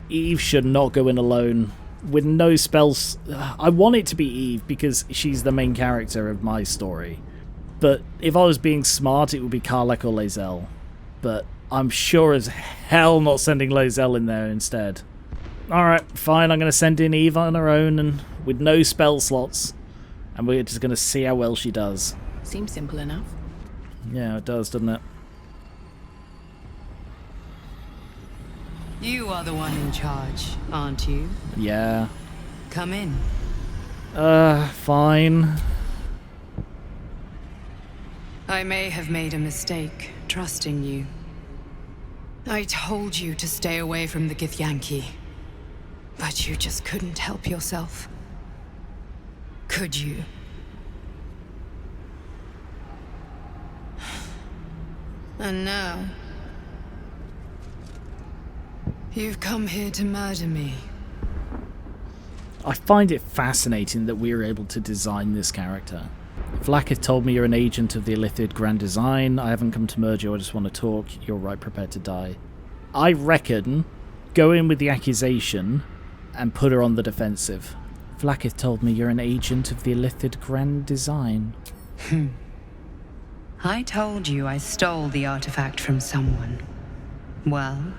Eve should not go in alone. With no spells... I want it to be Eve because she's the main character of my story. But if I was being smart, it would be Karlach or Lae'zel. But I'm sure as hell not sending Lae'zel in there instead. Alright, fine, I'm going to send in Eve on her own and with no spell slots. And we're just going to see how well she does. Seems simple enough. Yeah, it does, doesn't it? You are the one in charge, aren't you? Yeah. Come in. Fine. I may have made a mistake trusting you. I told you to stay away from the Githyanki, but you just couldn't help yourself. Could you? And now, you've come here to murder me. I find it fascinating that we were able to design this character. Vlaakith told me you're an agent of the Illithid Grand Design. I haven't come to murder you, I just want to talk. You're right, prepared to die. I reckon go in with the accusation and put her on the defensive. Vlaakith told me you're an agent of the Illithid Grand Design. I told you I stole the artifact from someone. Well,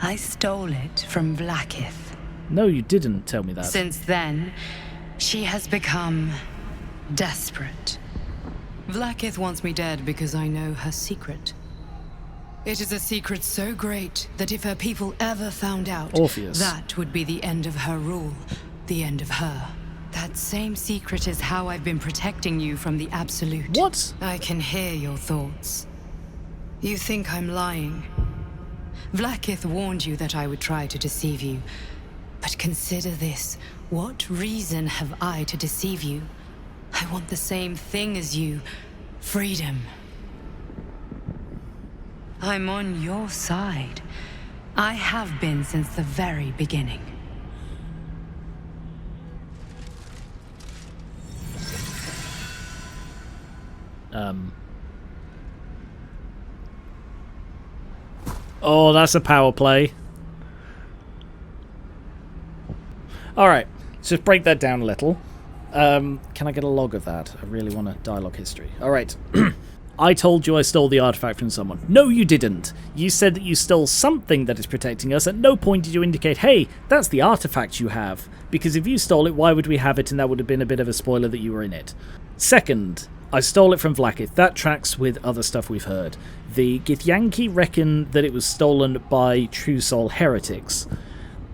I stole it from Vlaakith. No, you didn't tell me that. Since then, she has become desperate. Vlaakith wants me dead because I know her secret. It is a secret so great that if her people ever found out, Orpheus. that would be the end of her rule, the end of her. That same secret is how I've been protecting you from the Absolute. What? I can hear your thoughts. You think I'm lying. Vlaakith warned you that I would try to deceive you. But consider this. What reason have I to deceive you? I want the same thing as you. Freedom. I'm on your side. I have been since the very beginning. Oh, that's a power play. Alright, let's just break that down a little. Can I get a log of that? I really want a dialogue history. Alright. I told you I stole the artifact from someone. No, you didn't. You said that you stole something that is protecting us. At no point did you indicate, hey, that's the artifact you have. Because if you stole it, why would we have it? And that would have been a bit of a spoiler that you were in it. Second, I stole it from Vlaakith. That tracks with other stuff we've heard. The Githyanki reckon that it was stolen by True Soul heretics,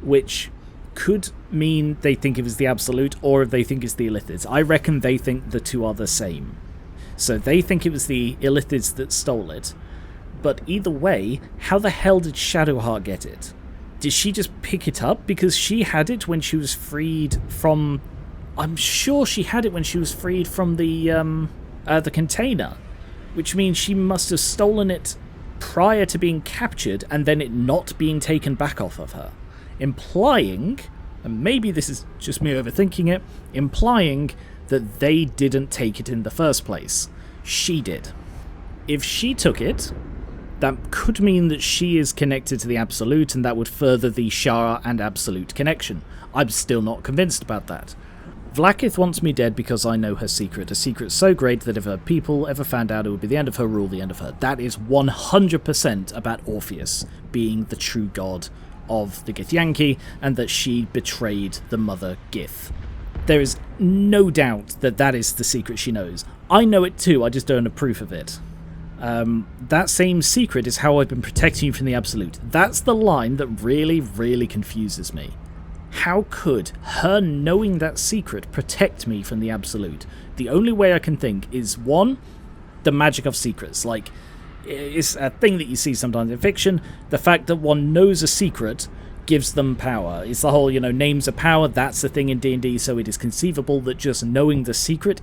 which could mean they think it was the Absolute, or if they think it's the Illithids. I reckon they think the two are the same. So they think it was the Illithids that stole it. But either way, how the hell did Shadowheart get it? Did she just pick it up? Because she had it when she was freed from... I'm sure she had it when she was freed from the container. Which means she must have stolen it prior to being captured and then it not being taken back off of her. Implying, and maybe this is just me overthinking it, implying that they didn't take it in the first place. She did. If she took it, that could mean that she is connected to the Absolute, and that would further the Shara and Absolute connection. I'm still not convinced about that. Vlaakith wants me dead because I know her secret, a secret so great that if her people ever found out, it would be the end of her rule, the end of her. That is 100% about Orpheus being the true god of the Githyanki, and that she betrayed the mother Gith. There is no doubt that that is the secret she knows. I know it too, I just don't have proof of it. That same secret is how I've been protecting you from the Absolute. That's the line that really, really confuses me. How could her knowing that secret protect me from the Absolute? The only way I can think is, one, the magic of secrets. Like, it's a thing that you see sometimes in fiction. The fact that one knows a secret gives them power. It's the whole, names are power. That's the thing in D&D, so it is conceivable that just knowing the secret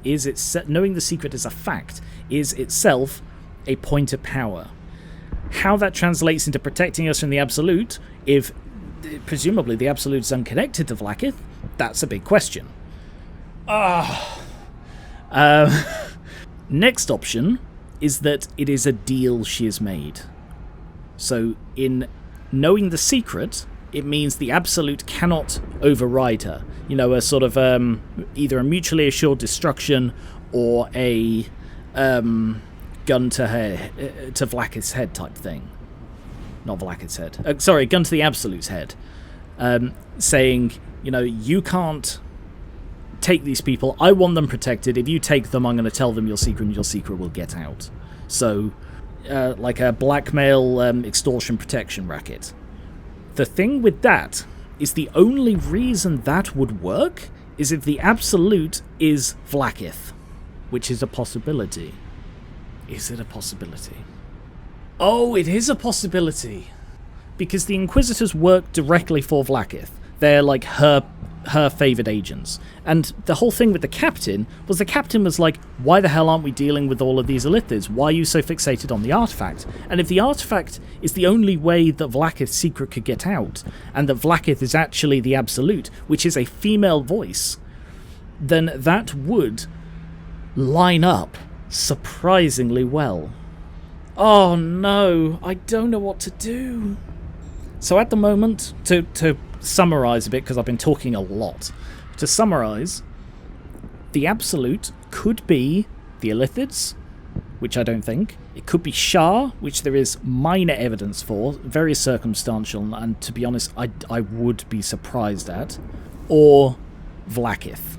knowing the secret as a fact is itself a point of power. How that translates into protecting us from the Absolute, if presumably the Absolute is unconnected to Vlaakith, that's a big question. Next option is that it is a deal she has made. So in knowing the secret, it means the Absolute cannot override her. You know, a sort of either a mutually assured destruction or a gun to her, to Vlaakith's head type thing. Not Vlaakith's head. Sorry, gun to the Absolute's head. Saying, you know, you can't take these people. I want them protected. If you take them, I'm going to tell them your secret, and your secret will get out. So, like a blackmail, extortion protection racket. The thing with that is the only reason that would work is if the Absolute is Vlaakith, which is a possibility. Is it a possibility? Oh, it is a possibility. Because the Inquisitors work directly for Vlaakith. They're like her favoured agents. And the whole thing with the Captain was like, why the hell aren't we dealing with all of these Illithids? Why are you so fixated on the artifact? And if the artifact is the only way that Vlaakith's secret could get out, and that Vlaakith is actually the Absolute, which is a female voice, then that would line up surprisingly well. Oh no, I don't know what to do. So at the moment, to summarise a bit, because I've been talking a lot, to summarise, the Absolute could be the Illithids, which I don't think. It could be Shah, which there is minor evidence for, very circumstantial, and to be honest, I would be surprised at. Or Vlaakith.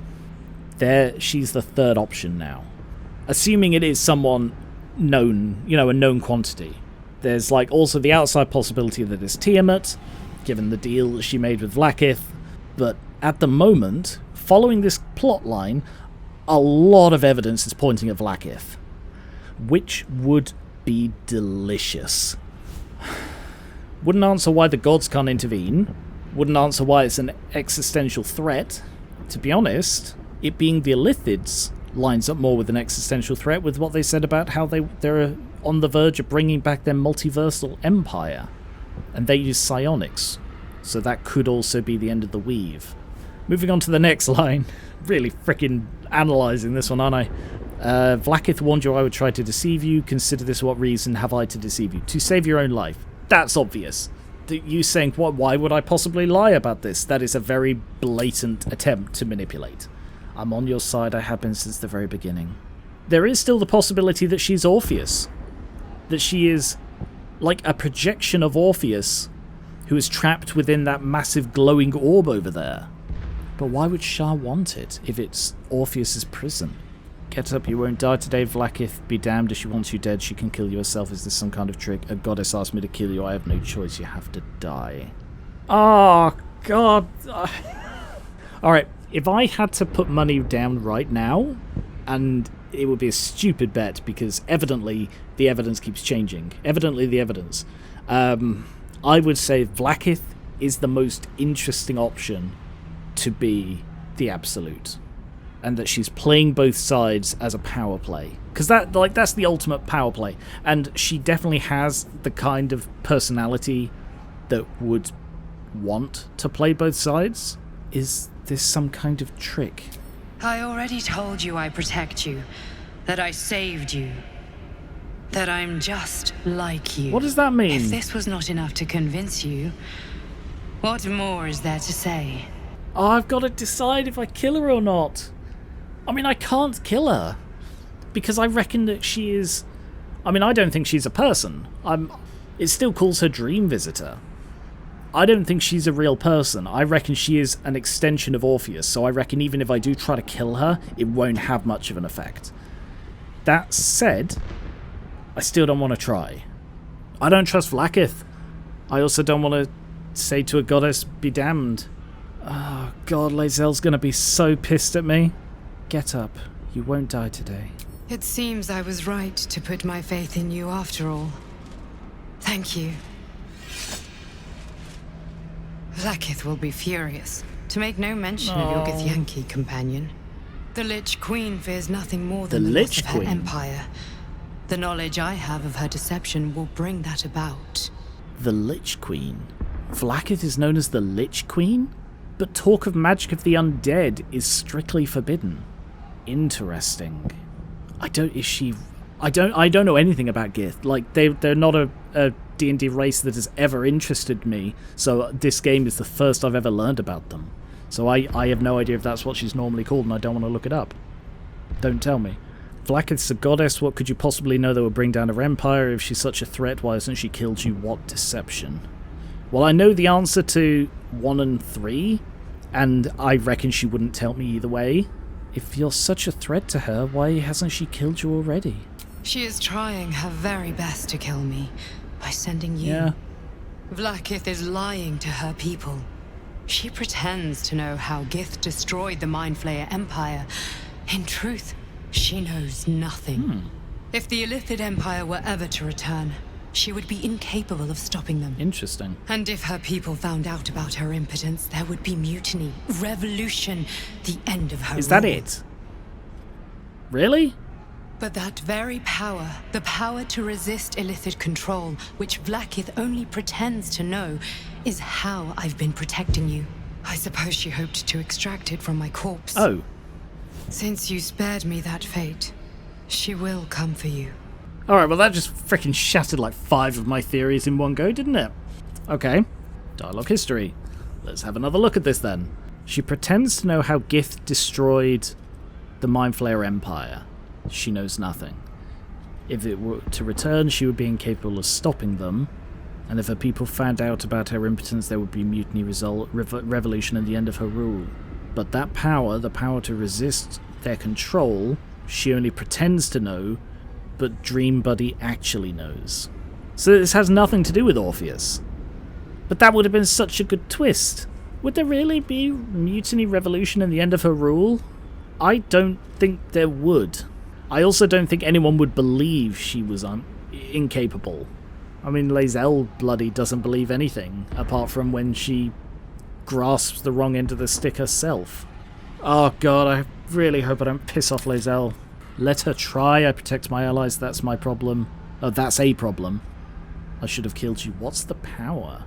There, she's the third option now. Assuming it is someone known, you know, a known quantity. There's like also the outside possibility that it's Tiamat, given the deal that she made with Vlaakith, but at the moment, following this plot line, a lot of evidence is pointing at Vlaakith, which would be delicious. Wouldn't answer why the gods can't intervene, wouldn't answer why it's an existential threat. To be honest, it being the Illithids lines up more with an existential threat with what they said about how they're on the verge of bringing back their multiversal empire. And they use psionics, so that could also be the end of the weave. Moving on to the next line. Really freaking analysing this one, aren't I? Vlaakith warned you I would try to deceive you. Consider this: what reason have I to deceive you? To save your own life. That's obvious. You saying, why would I possibly lie about this? That is a very blatant attempt to manipulate. I'm on your side, I have been since the very beginning. There is still the possibility that she's Orpheus. That she is like a projection of Orpheus who is trapped within that massive glowing orb over there. But why would Shah want it if it's Orpheus's prison? Get up, you won't die today, Vlaakith. Be damned, if she wants you dead, she can kill you herself. Is this some kind of trick? A goddess asked me to kill you, I have no choice, you have to die. Oh, God. Alright, if I had to put money down right now, and it would be a stupid bet because evidently the evidence keeps changing. I would say Vlaakith is the most interesting option to be the Absolute. And that she's playing both sides as a power play. Because that's the ultimate power play. And she definitely has the kind of personality that would want to play both sides. Is this some kind of trick? I already told you I protect you, that I saved you, that I'm just like you. What does that mean? If this was not enough to convince you, what more is there to say? Oh, I've got to decide if I kill her or not. I mean, I can't kill her. Because I reckon that she is... I mean, I don't think she's a person. It still calls her Dream Visitor. I don't think she's a real person. I reckon she is an extension of Orpheus, so I reckon even if I do try to kill her, it won't have much of an effect. That said, I still don't want to try. I don't trust Vlaakith. I also don't want to say to a goddess, be damned. Oh god, Lae'zel's going to be so pissed at me. Get up. You won't die today. It seems I was right to put my faith in you after all. Thank you. Vlaakith will be furious, to make no mention of your Githyanki companion. The Lich Queen fears nothing more than the loss of her empire. The knowledge I have of her deception will bring that about. The Lich Queen? Vlaakith is known as the Lich Queen? But talk of magic of the undead is strictly forbidden. Interesting. I don't know anything about Gith. Like, they're not a D&D race that has ever interested me, so this game is the first I've ever learned about them. So I have no idea if that's what she's normally called, and I don't want to look it up. Don't tell me. Vlaakith's a goddess. What could you possibly know that would bring down her empire? If she's such a threat, why hasn't she killed you? What deception? Well, I know the answer to 1 and 3, and I reckon she wouldn't tell me either way. If you're such a threat to her, why hasn't she killed you already? She is trying her very best to kill me by sending you. Yeah. Vlaakith is lying to her people. She pretends to know how Gith destroyed the Mind Flayer Empire. In truth, she knows nothing. If the Illithid Empire were ever to return, she would be incapable of stopping them. Interesting. And if her people found out about her impotence, there would be mutiny, revolution, the end of her Is that rule. it? Really? But that very power, the power to resist Illithid control, which Vlaakith only pretends to know, is how I've been protecting you. I suppose she hoped to extract it from my corpse. Oh. Since you spared me that fate, she will come for you. Alright, well that just freaking shattered like 5 of my theories in one go, didn't it? Okay. Dialogue history. Let's have another look at this then. She pretends to know how Gith destroyed the Mind Flayer Empire. She knows nothing. If it were to return, she would be incapable of stopping them. And if her people found out about her impotence, there would be mutiny, revolution, and the end of her rule. But that power, the power to resist their control, she only pretends to know, but Dream Buddy actually knows. So this has nothing to do with Orpheus. But that would have been such a good twist. Would there really be mutiny, revolution, and the end of her rule? I don't think there would. I also don't think anyone would believe she was incapable. I mean, Lae'zel bloody doesn't believe anything, apart from when she grasps the wrong end of the stick herself. Oh god, I really hope I don't piss off Lae'zel. Let her try, I protect my allies, that's my problem. Oh, that's a problem. I should have killed you. What's the power?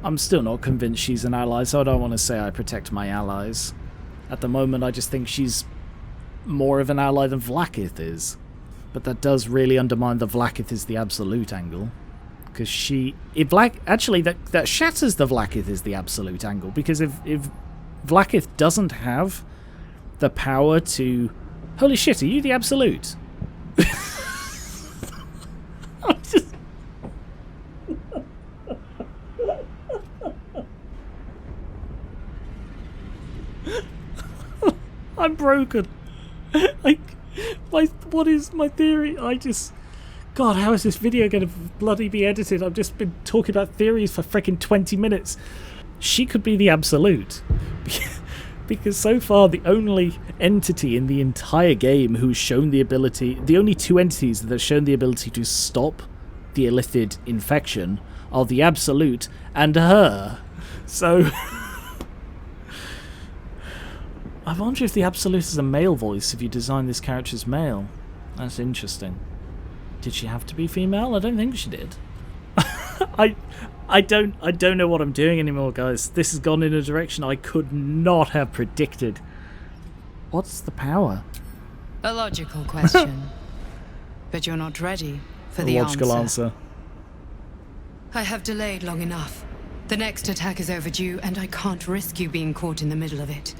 I'm still not convinced she's an ally, so I don't want to say I protect my allies. At the moment, I just think she's more of an ally than Vlaakith is. But that does really undermine the Vlaakith is the absolute angle. Because actually, that shatters the Vlaakith is the absolute angle. Because if Vlaakith doesn't have the power to... Holy shit, are you the absolute? I'm just... I'm broken. What is my theory? God, how is this video going to bloody be edited? I've just been talking about theories for freaking 20 minutes. She could be the absolute. Because so far, the only entity in the entire game who's shown the ability... The only 2 entities that have shown the ability to stop the Illithid infection are the absolute and her. So... I wonder if the Absolute is a male voice if you design this character as male. That's interesting. Did she have to be female? I don't think she did. I don't know what I'm doing anymore, guys. This has gone in a direction I could not have predicted. What's the power? A logical question. But you're not ready for the logical answer. I have delayed long enough. The next attack is overdue, and I can't risk you being caught in the middle of it.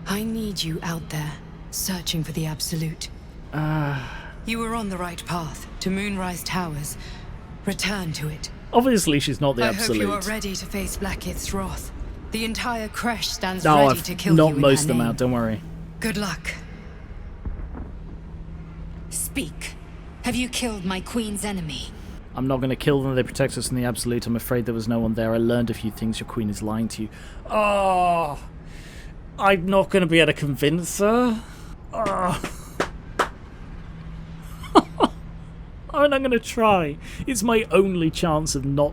I need you out there, searching for the Absolute. You were on the right path, to Moonrise Towers. Return to it. Obviously she's not the Absolute. I hope you are ready to face Blackith's wrath. The entire Creche stands ready to kill you in her name. Not most of them out, don't worry. Good luck. Speak. Have you killed my queen's enemy? I'm not going to kill them. They protect us from the Absolute. I'm afraid there was no one there. I learned a few things. Your queen is lying to you. Oh... I'm not going to be able to convince her. I'm going to try. It's my only chance of not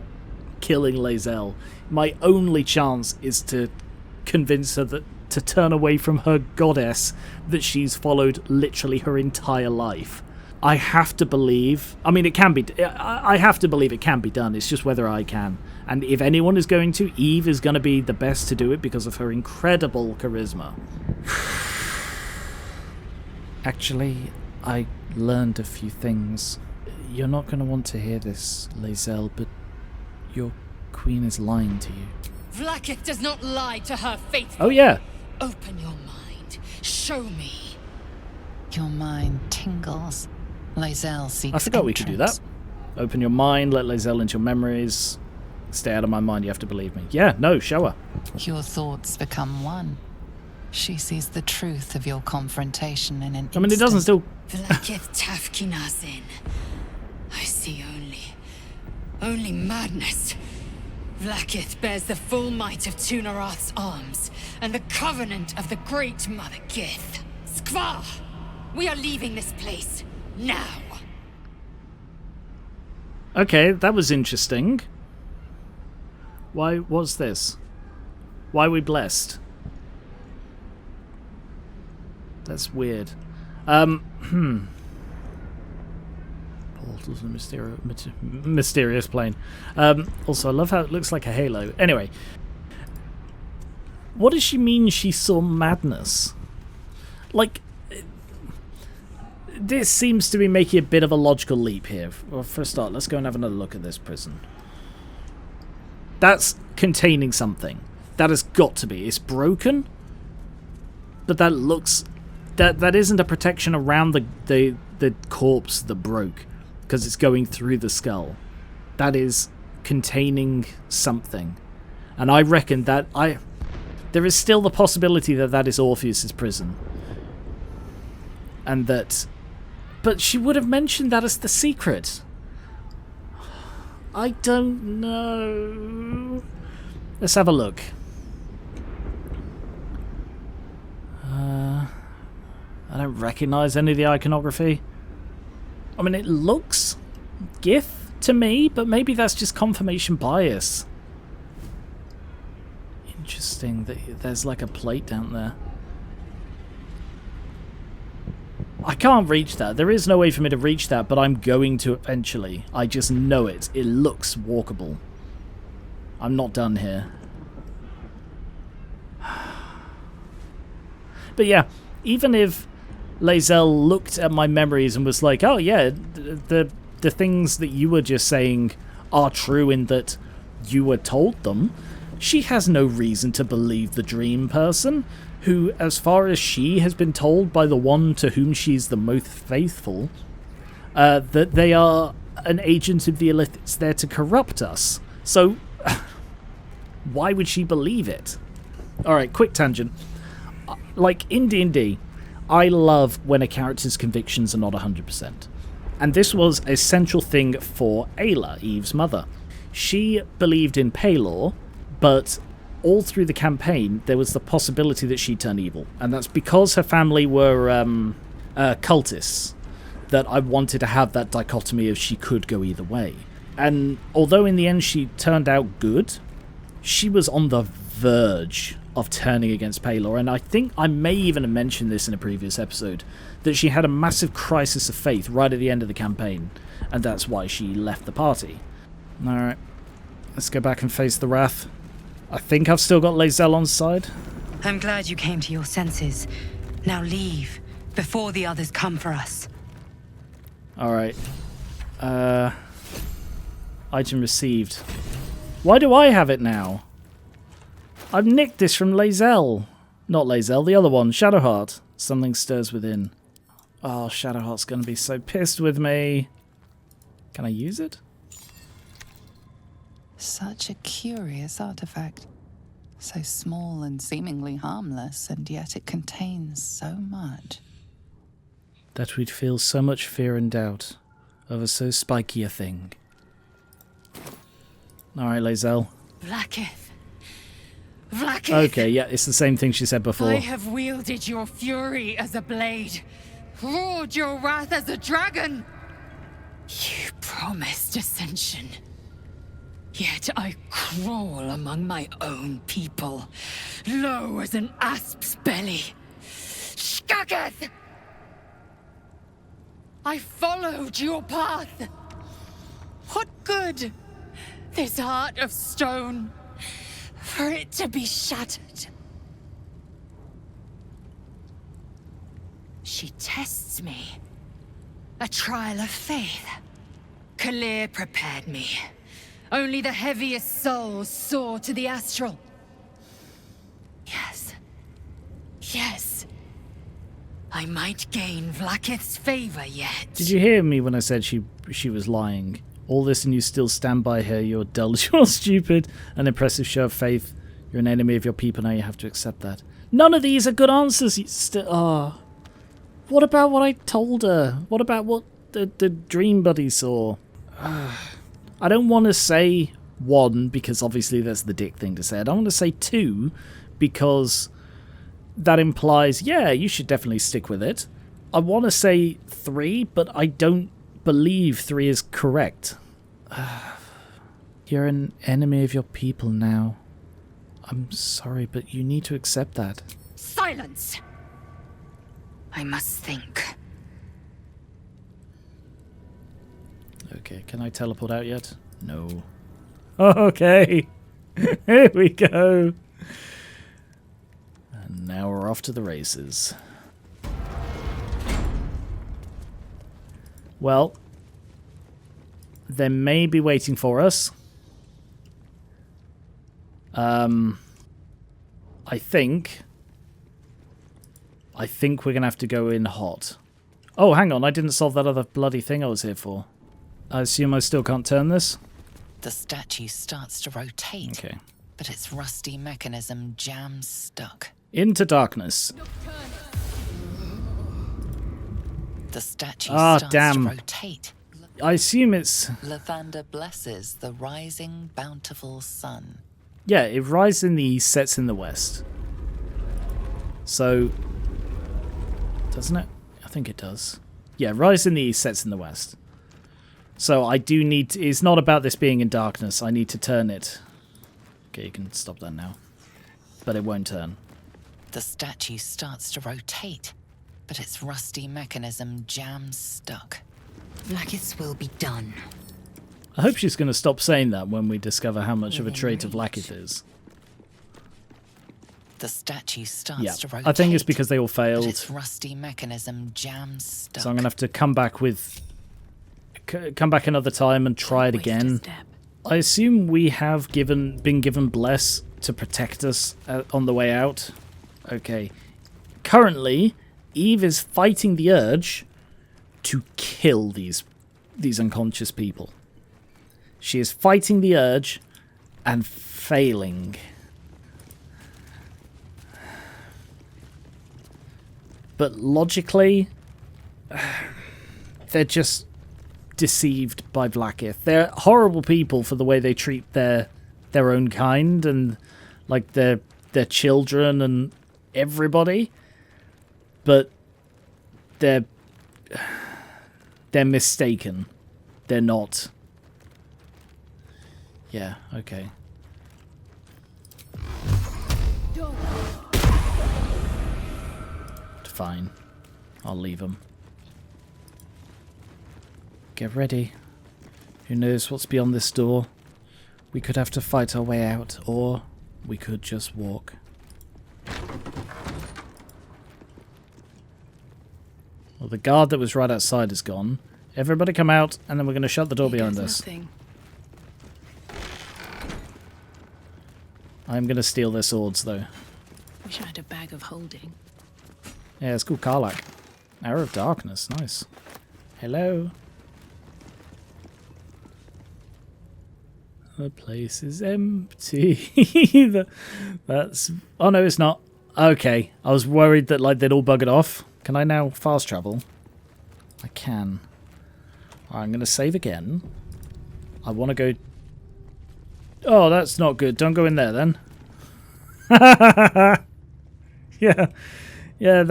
killing Lae'zel. My only chance is to convince her that to turn away from her goddess that she's followed literally her entire life. I have to believe... I mean, it can be... I have to believe it can be done. It's just whether I can. And if anyone is going to, Eve is going to be the best to do it because of her incredible charisma. Actually, I learned a few things. You're not going to want to hear this, Lae'zel, but your queen is lying to you. Vlaakith does not lie to her faithful. Oh, yeah. Open your mind. Show me. Your mind tingles. Lae'zel seeks I forgot we could do that. Open your mind, let Lae'zel into your memories. Stay out of my mind, you have to believe me. Yeah, no, show her. Your thoughts become one. She sees the truth of your confrontation in an instant. I mean, it doesn't still... Vlaakith Tafkinazin. I see only madness. Vlaakith bears the full might of Tunarath's arms, and the covenant of the Great Mother Gith. Skvar! We are leaving this place, now! Okay, that was interesting. What's this? Why are we blessed? That's weird. Portals in a mysterious plane. Also, I love how it looks like a halo. Anyway. What does she mean she saw madness? Like, this seems to be making a bit of a logical leap here. Well, for a start, let's go and have another look at this prison. That's containing something. That has got to be. It's broken, but that looks... That isn't a protection around the corpse that broke, because it's going through the skull. That is containing something. And I reckon that... There is still the possibility that that is Orpheus's prison. And that... But she would have mentioned that as the secret. I don't know. Let's have a look. I don't recognise any of the iconography. I mean, it looks Gith to me, but maybe that's just confirmation bias. Interesting that there's like a plate down there. I can't reach that. There is no way for me to reach that, but I'm going to eventually. I just know it. It looks walkable. I'm not done here. But yeah, even if Lae'zel looked at my memories and was like, oh yeah, the things that you were just saying are true in that you were told them, she has no reason to believe the dream person, who, as far as she has been told by the one to whom she's the most faithful, that they are an agent of the Illithid there to corrupt us. So, why would she believe it? Alright, quick tangent. Like, in D&D, I love when a character's convictions are not 100%. And this was a central thing for Ayla, Eve's mother. She believed in Pelor, but all through the campaign, there was the possibility that she'd turn evil. And that's because her family were cultists, that I wanted to have that dichotomy of she could go either way. And although in the end she turned out good, she was on the verge of turning against Pelor, and I think I may even have mentioned this in a previous episode, that she had a massive crisis of faith right at the end of the campaign, and that's why she left the party. Alright, let's go back and face the wrath. I think I've still got Lae'zel on side. I'm glad you came to your senses. Now leave, before the others come for us. Alright. Item received. Why do I have it now? I've nicked this from Lae'zel. Not Lae'zel, the other one, Shadowheart. Something stirs within. Oh, Shadowheart's gonna be so pissed with me. Can I use it? Such a curious artifact. So small and seemingly harmless, and yet it contains so much. That we'd feel so much fear and doubt over so spiky a thing. Alright, Lae'zel. Vlaakith. Vlaakith! Okay, yeah, it's the same thing she said before. I have wielded your fury as a blade, roared your wrath as a dragon. You promised ascension. Yet I crawl among my own people, low as an asp's belly. Shkageth! I followed your path. What good? This heart of stone, for it to be shattered. She tests me. A trial of faith. Kalir prepared me. Only the heaviest souls soar to the astral. Yes. Yes. I might gain Vlaakith's favor yet. Did you hear me when I said she was lying? All this and you still stand by her. You're dull, you're stupid. An impressive show of faith. You're an enemy of your people, now you have to accept that. None of these are good answers. What about what I told her? What about what the dream buddy saw? I don't want to say 1, because obviously that's the dick thing to say. I don't want to say 2, because that implies, yeah, you should definitely stick with it. I want to say 3, but I don't believe 3 is correct. You're an enemy of your people now. I'm sorry, but you need to accept that. Silence! I must think. Okay, can I teleport out yet? No. Okay. Here we go. And now we're off to the races. Well, they may be waiting for us. I think we're going to have to go in hot. Oh, hang on, I didn't solve that other bloody thing I was here for. I assume I still can't turn this? The statue starts to rotate, Okay. but its rusty mechanism jams stuck. Into darkness. The statue Ah, starts damn. to rotate. I assume it's... Lathander blesses the rising, bountiful sun. Yeah, it rises in the east, sets in the west. So... Doesn't it? I think it does. Yeah, rise in the east, sets in the west. So I do need to... It's not about this being in darkness. I need to turn it. Okay, you can stop that now. But it won't turn. The statue starts to rotate, but its rusty mechanism jams stuck. Vlaakith's will be done. I hope she's going to stop saying that when we discover how much of a traitor Vlaakith is. The statue starts to rotate. I think it's because they all but failed. its rusty mechanism jams stuck. So I'm going to have to come back another time and try it again. I assume we have been given Bless to protect us on the way out. Okay. Currently, Eve is fighting the urge to kill these unconscious people. She is fighting the urge and failing. But logically, they're just deceived by Vlaakith. They're horrible people for the way they treat their own kind and like their children and everybody. But they're mistaken. They're not. Yeah, okay. Fine. I'll leave them. Get ready. Who knows what's beyond this door? We could have to fight our way out, or we could just walk. Well, the guard that was right outside is gone. Everybody come out, and then we're going to shut the door behind us. Nothing. I'm going to steal their swords, though. Wish I had a bag of holding. Yeah, it's called Karlak. Arrow of Darkness. Nice. Hello. The place is empty. That's... Oh, no, it's not. Okay. I was worried that like they'd all buggered off. Can I now fast travel? I can. Alright, I'm going to save again. I want to go... Oh, that's not good. Don't go in there, then. Yeah. Yeah,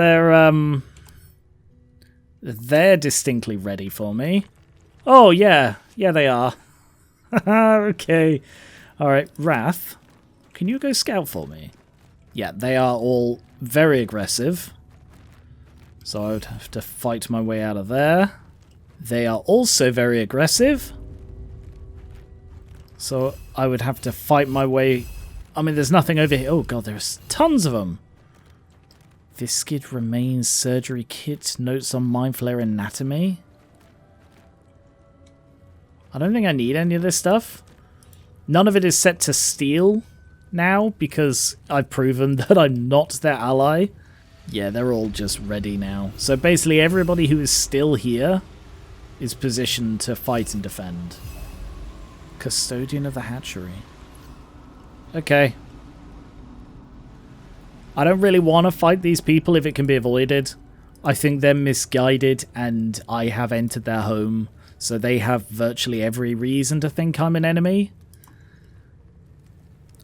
they're distinctly ready for me. Oh, yeah. Yeah, they are. Okay. Alright, Wrath. Can you go scout for me? Yeah, they are all very aggressive. So I would have to fight my way out of there. They are also very aggressive. So I would have to fight my way... I mean, there's nothing over here. Oh, God, there's tons of them. Viscid remains, surgery kit, notes on mind flare anatomy. I don't think I need any of this stuff. None of it is set to steal now because I've proven that I'm not their ally. Yeah, they're all just ready now. So basically everybody who is still here is positioned to fight and defend. Custodian of the hatchery. Okay. I don't really want to fight these people if it can be avoided. I think they're misguided and I have entered their home, so they have virtually every reason to think I'm an enemy.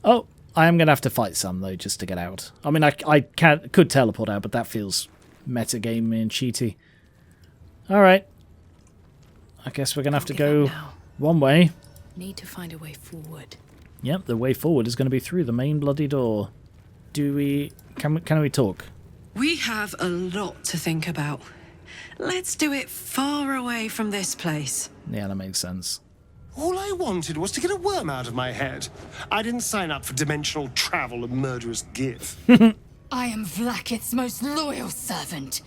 Oh, I am going to have to fight some, though, just to get out. I mean, I could teleport out, but that feels metagamey and cheaty. Alright. I guess we're going to have to go one way. Need to find a way forward. Yep, the way forward is going to be through the main bloody door. Do we... Can we talk? We have a lot to think about. Let's do it far away from this place. Yeah, that makes sense. All I wanted was to get a worm out of my head. I didn't sign up for dimensional travel and murderous gif. I am Vlaakith's most loyal servant.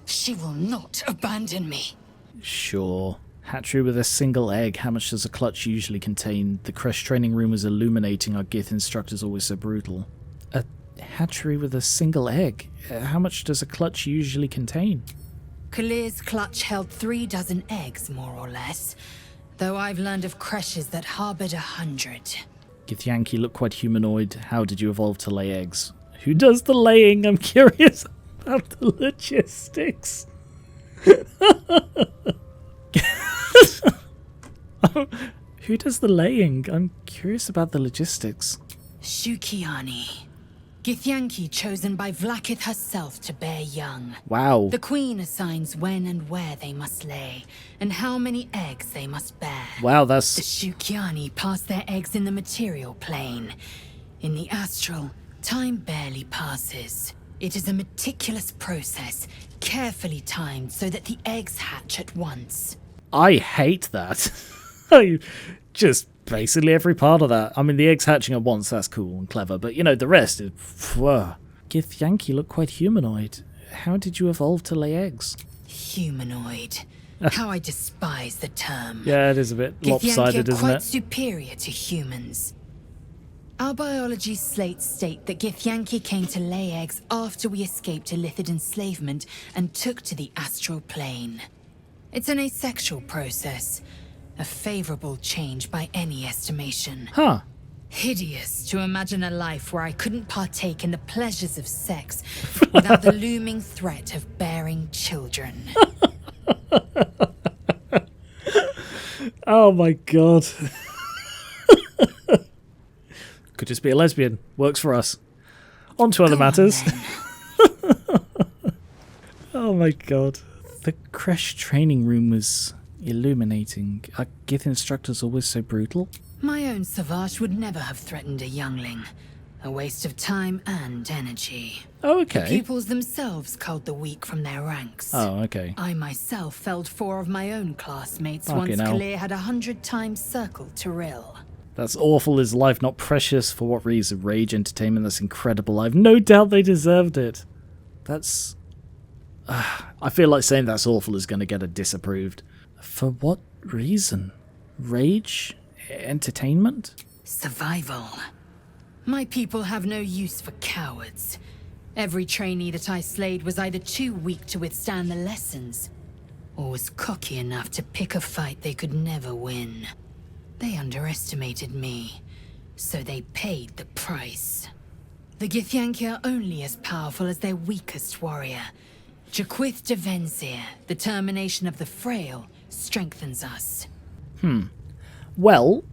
She will not abandon me. Sure. Hatchery with a single egg. How much does a clutch usually contain? The crash training room was illuminating. Our Gith instructor's always so brutal. A hatchery with a single egg? How much does a clutch usually contain? Kalir's clutch held 3 dozen eggs, more or less. Though I've learned of creches that harbored 100. Githyanki look quite humanoid. How did you evolve to lay eggs? Who does the laying? I'm curious about the logistics. Who does the laying? I'm curious about the logistics. Shukiani. Githyanki chosen by Vlaakith herself to bear young. Wow. The queen assigns when and where they must lay, and how many eggs they must bear. Wow, The that's... Shukiani pass their eggs in the material plane. In the astral, time barely passes. It is a meticulous process, carefully timed so that the eggs hatch at once. I hate that. Just basically every part of that. I mean, the eggs hatching at once, that's cool and clever, but, you know, the rest is... Githyanki look quite humanoid. How did you evolve to lay eggs? Humanoid. How I despise the term. Yeah, it is a bit lopsided, Githyanki are isn't quite it? superior to humans. Our biology slates state that Githyanki came to lay eggs after we escaped Illithid enslavement and took to the astral plane. It's an asexual process, a favorable change by any estimation. Huh. Hideous to imagine a life where I couldn't partake in the pleasures of sex without the looming threat of bearing children. Oh my god. Could just be a lesbian. Works for us. On to other matters. Oh my god. The crash training room was illuminating. Are Gith instructors always so brutal? My own Savage would never have threatened a youngling. A waste of time and energy. Oh, The okay. pupils themselves culled the weak from their ranks. Oh, okay. I myself felled 4 of my own classmates Fucking once hell. Kalir had 100 times circled to Rill. That's awful. Is life not precious? For what reason? Rage, entertainment, that's incredible. I've no doubt they deserved it. That's... I feel like saying that's awful is going to get it disapproved. For what reason? Rage? Entertainment? Survival. My people have no use for cowards. Every trainee that I slayed was either too weak to withstand the lessons, or was cocky enough to pick a fight they could never win. They underestimated me, so they paid the price. The Githyanki are only as powerful as their weakest warrior. Jaquith de Venzir, the termination of the frail, strengthens us. Well,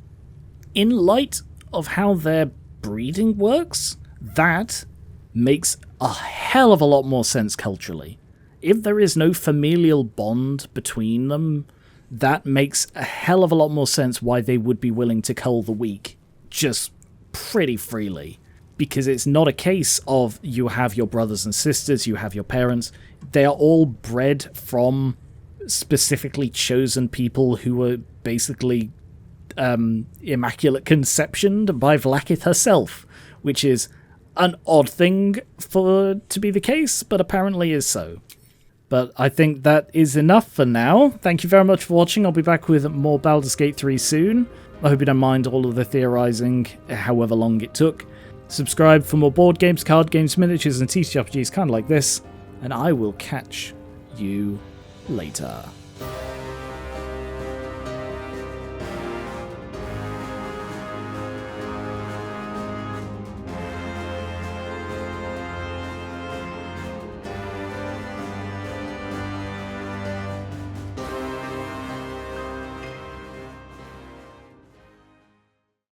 in light of how their breeding works, that makes a hell of a lot more sense culturally. If there is no familial bond between them, that makes a hell of a lot more sense why they would be willing to cull the weak just pretty freely. Because it's not a case of you have your brothers and sisters, you have your parents. They are all bred from specifically chosen people who were basically immaculate conceptioned by Vlaakith herself, which is an odd thing for to be the case, but apparently is so. But I think that is enough for now. Thank you very much for watching. I'll be back with more Baldur's Gate 3 soon. I hope you don't mind all of the theorizing, however long it took. Subscribe for more board games, card games, miniatures, and TTRPGs kind of like this. And I will catch you later.